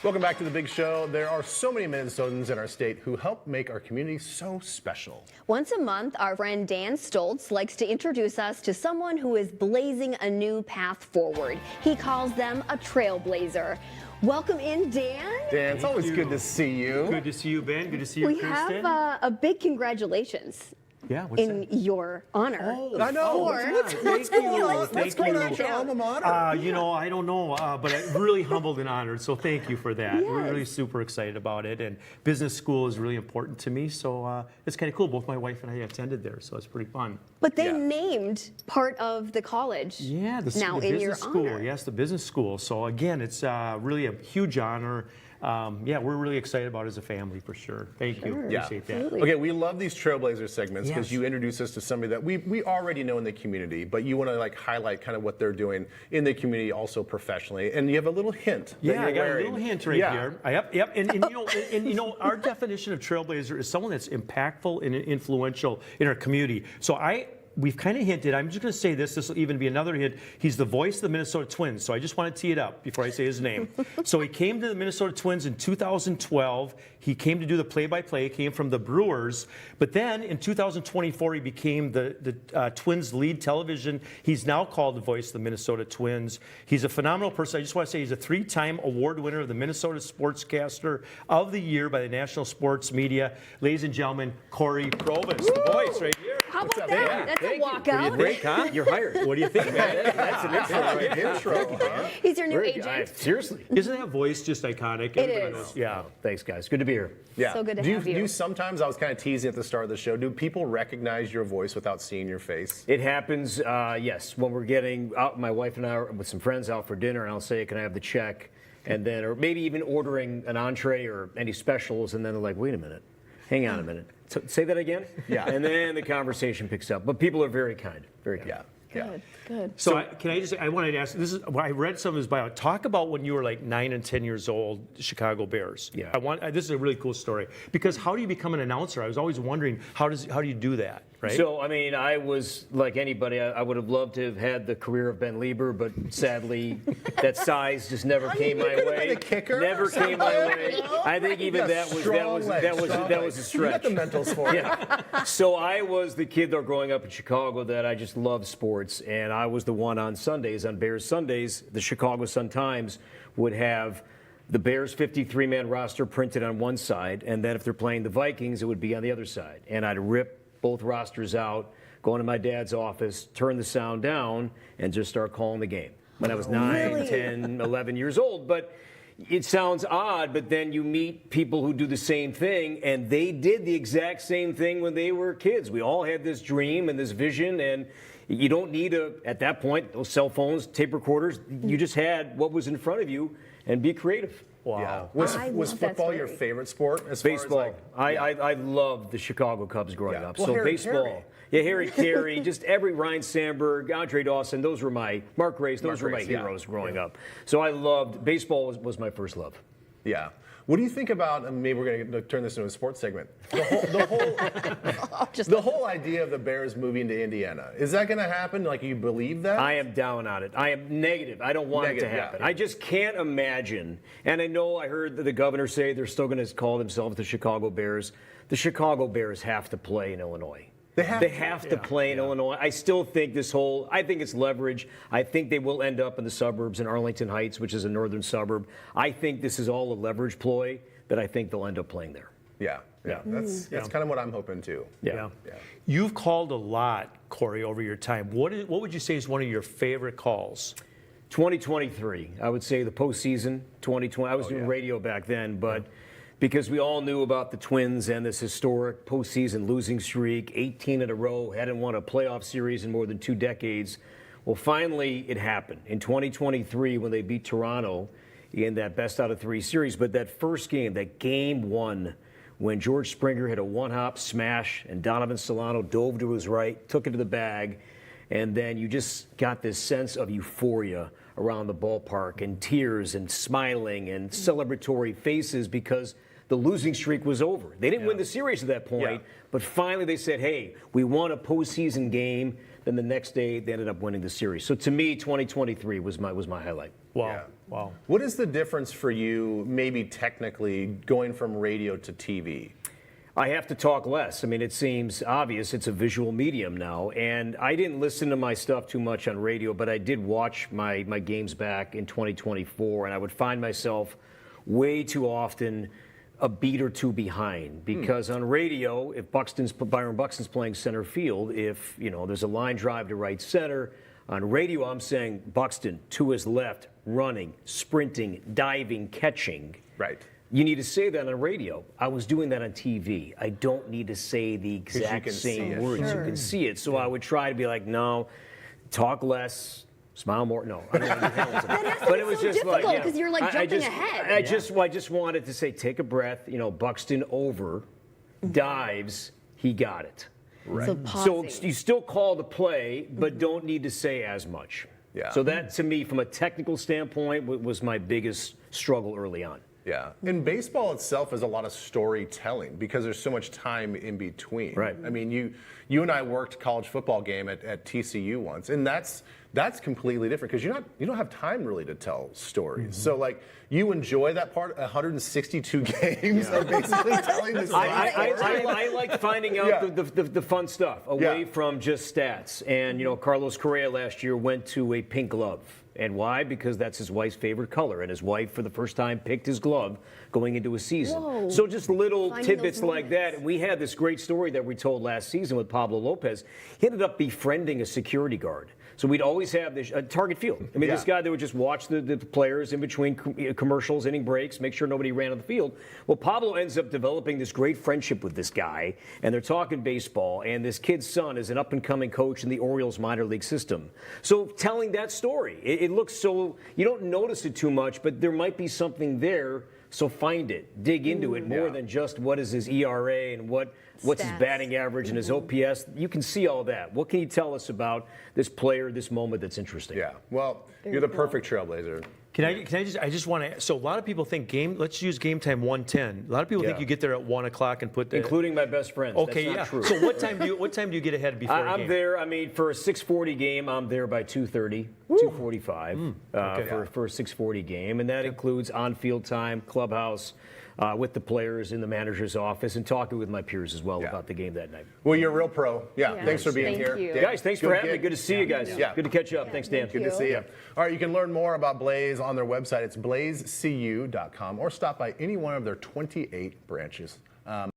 Welcome back to the big show. There are so many Minnesotans in our state who help make our community so special. Once a month, our friend Dan Stoltz likes to introduce us to someone who is blazing a new path forward. He calls them a trailblazer. Welcome in, Dan. Dan, it's always good to see you. Good to see you, Ben. Good to see you, We Kristen. have a big congratulations Yeah, what's in your honor. Oh, I know. What's Thank you. What's going on at your alma mater? I don't know, but I'm really humbled and honored, so thank you for that. We're Yes. really super excited about it, and business school is really important to me, so it's kind of cool. Both my wife and I attended there, so it's pretty fun. But they Yeah. named part of the college Yeah, the now the in business your school. honor. Yes, the business school. So again, it's really a huge honor. We're really excited about it as a family for sure. Thank you. Yeah. Appreciate that. Absolutely. Okay, we love these Trailblazer segments because Yes. you introduce us to somebody that we already know in the community, but you want to like highlight kind of what they're doing in the community also professionally. And you have a little hint that Yeah, you're I got wearing. a little hint right Yeah. here. Yep. And our definition of trailblazer is someone that's impactful and influential in our community. So we've kind of hinted, I'm just going to say this will even be another hint. He's the voice of the Minnesota Twins, so I just want to tee it up before I say his name. So he came to the Minnesota Twins in 2012. He came to do the play-by-play, came from the Brewers, but then in 2024 he became the Twins lead television. He's now called the voice of the Minnesota Twins. He's a phenomenal person. I just want to say he's a 3-time award winner of the Minnesota Sportscaster of the Year by the National Sports Media. Ladies and gentlemen, Cory Provus, the voice right here. How about up, that? Dan? That's a Pretty walkout. break, huh? You're hired. What do you think, man? That's an intro right there. Intro, huh? He's your new Very agent. good. Seriously. Isn't that voice just iconic? It Everybody is. knows. Yeah. Thanks, guys. Good to be here. Yeah. So good to do have you. Do sometimes, I was kind of teasing at the start of the show, do people recognize your voice without seeing your face? It happens, yes, when we're getting out, my wife and I are with some friends out for dinner, and I'll say, can I have the check? And then, or maybe even ordering an entree or any specials, and then they're like, wait a minute, hang on a minute. So, say that again? Yeah. And then the conversation picks up. But people are very kind, very kind. Yeah. Good, good. So, I wanted to ask, I read some of his bio. Talk about when you were like 9 and 10 years old, Chicago Bears. Yeah. This is a really cool story. Because how do you become an announcer? I was always wondering, how do you do that, right? So, I mean, I was like anybody. I would have loved to have had the career of Ben Lieber, but sadly, that size just never came my could have way. been a kicker Never or came my something, way. you know? I think even You got that was strong legs, strong a legs. stretch. You got the mentals for it. Yeah. So I was the kid though growing up in Chicago that I just loved sports, and I was the one on Sundays, on Bears Sundays, the Chicago Sun-Times would have the Bears 53-man roster printed on one side, and then if they're playing the Vikings, it would be on the other side. And I'd rip both rosters out, go into my dad's office, turn the sound down, and just start calling the game. When I was 9, Really? 10, 11 years old. But it sounds odd, but then you meet people who do the same thing, and they did the exact same thing when they were kids. We all had this dream and this vision, and you don't need at that point, those cell phones, tape recorders. You just had what was in front of you and be creative. Yeah. Was I was love that football your story. favorite sport? As Baseball. Far as like, I loved the Chicago Cubs growing Yeah. up. Well, So Harry baseball. Carey. Yeah, Harry Carey, just every Ryan Sandberg, Andre Dawson, those were Mark Grace, those were my Grace, yeah. heroes growing up. So I loved, baseball was my first love. yeah. What do you think about, and maybe we're going to turn this into a sports segment, the whole idea of the Bears moving to Indiana? Is that going to happen? Like, you believe that? I am down on it. I am negative. I don't want it to Negative, yeah. happen. I just can't imagine. And I know I heard the governor say they're still going to call themselves the Chicago Bears. The Chicago Bears have to play in Illinois. They have to play in Illinois. I still think I think it's leverage. I think they will end up in the suburbs in Arlington Heights, which is a northern suburb. I think this is all a leverage ploy that I think they'll end up playing there. Yeah. That's kind of what I'm hoping too. Yeah. You've called a lot, Cory, over your time. What would you say is one of your favorite calls? 2023, I would say the postseason. 2020. I was doing radio back then, but because we all knew about the Twins and this historic postseason losing streak, 18 in a row, hadn't won a playoff series in more than 2 decades. Well, finally, it happened in 2023 when they beat Toronto in that best out of 3 series. But that first game, that game 1, when George Springer hit a one-hop smash and Donovan Solano dove to his right, took it to the bag, and then you just got this sense of euphoria around the ballpark and tears and smiling and celebratory faces because the losing streak was over. They didn't win the series at that point, but finally they said, hey, we won a postseason game. Then the next day, they ended up winning the series. So to me, 2023 was my highlight. Wow. Yeah. Wow. What is the difference for you, maybe technically, going from radio to TV? I have to talk less. I mean, it seems obvious. It's a visual medium now. And I didn't listen to my stuff too much on radio, but I did watch my games back in 2024, and I would find myself way too often a beat or two behind. Because on radio, if Byron Buxton's playing center field, if there's a line drive to right center, on radio I'm saying Buxton to his left, running, sprinting, diving, catching. Right. You need to say that on radio. I was doing that on TV. I don't need to say the exact same words. You can see it. So I would try to be like, no, talk less, smile more. No, I don't want to do Hamilton. But it was just difficult because you're like jumping ahead. I just wanted to say, take a breath. Buxton over, dives, he got it. Right. So So pausing. you still call the play, but don't need to say as much. Yeah. So that, to me, from a technical standpoint, was my biggest struggle early on. Yeah. And baseball itself is a lot of storytelling because there's so much time in between. Right. I mean, you and I worked college football game at TCU once, and that's completely different because you don't have time really to tell stories. So like you enjoy that part. 162 games are basically telling the story. I like finding out the fun stuff away Yeah. from just stats. And Carlos Correa last year went to a pink glove. And why? Because that's his wife's favorite color, and his wife, for the first time, picked his glove going into a season. Whoa. So just little Finding tidbits those like that. moments. And we had this great story that we told last season with Pablo Lopez. He ended up befriending a security guard. So we'd always have this target field. I mean, this guy that would just watch the players in between commercials, inning breaks, make sure nobody ran on the field. Well, Pablo ends up developing this great friendship with this guy, and they're talking baseball, and this kid's son is an up-and-coming coach in the Orioles minor league system. So telling that story, it looks so, you don't notice it too much, but there might be something there. So find it, dig into it more than just what is his ERA and what's his Stats. batting average and his OPS. You can see all that. What can you tell us about this player, this moment that's interesting? Yeah. Well, you're the perfect trailblazer. I just want to, so a lot of people think let's use game time 1:10. A lot of people think Yeah. you get there at 1 o'clock and put the. Including my best friends. Okay, That's yeah. not true. So what time do you get ahead before a game? I'm there. I mean, for a 6:40 game, I'm there by 2:30, 2:45 for a 6:40 game, and that includes on-field time, clubhouse, with the players in the manager's office, and talking with my peers as well about the game that night. Well, you're a real pro. Yeah. Yeah. Thanks for being Thank here. you. Dan, Guys, thanks for good having me. gig. Good to see you guys. Yeah. Good to catch up. Thanks, Dan. Good to see you. All right, you can learn more about Blaze on their website. It's blazecu.com or stop by any one of their 28 branches.